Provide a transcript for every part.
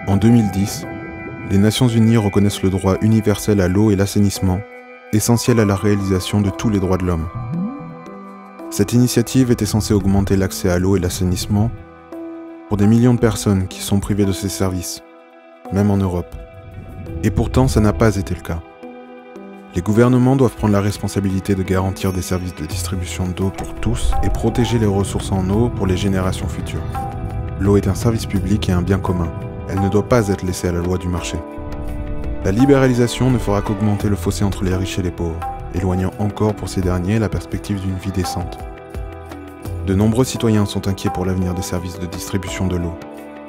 En 2010, les Nations Unies reconnaissent le droit universel à l'eau et l'assainissement, essentiel à la réalisation de tous les droits de l'homme. Cette initiative était censée augmenter l'accès à l'eau et l'assainissement pour des millions de personnes qui sont privées de ces services, même en Europe. Et pourtant, ça n'a pas été le cas. Les gouvernements doivent prendre la responsabilité de garantir des services de distribution d'eau pour tous et protéger les ressources en eau pour les générations futures. L'eau est un service public et un bien commun. Elle ne doit pas être laissée à la loi du marché. La libéralisation ne fera qu'augmenter le fossé entre les riches et les pauvres, éloignant encore pour ces derniers la perspective d'une vie décente. De nombreux citoyens sont inquiets pour l'avenir des services de distribution de l'eau.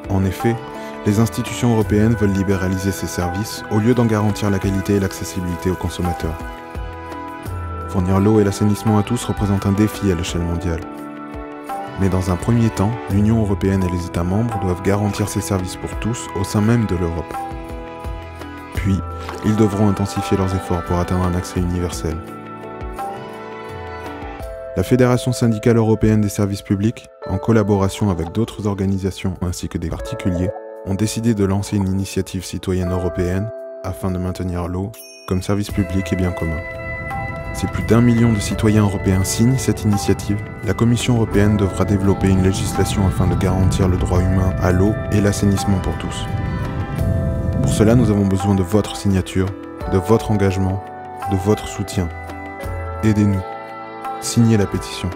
En effet, les institutions européennes veulent libéraliser ces services au lieu d'en garantir la qualité et l'accessibilité aux consommateurs. Fournir l'eau et l'assainissement à tous représente un défi à l'échelle mondiale. Mais dans un premier temps, l'Union européenne et les États membres doivent garantir ces services pour tous au sein même de l'Europe. Puis, ils devront intensifier leurs efforts pour atteindre un accès universel. La Fédération syndicale européenne des services publics, en collaboration avec d'autres organisations ainsi que des particuliers, ont décidé de lancer une initiative citoyenne européenne afin de maintenir l'eau comme service public et bien commun. Si plus d'1 million de citoyens européens signent cette initiative, la Commission européenne devra développer une législation afin de garantir le droit humain à l'eau et l'assainissement pour tous. Pour cela, nous avons besoin de votre signature, de votre engagement, de votre soutien. Aidez-nous. Signez la pétition.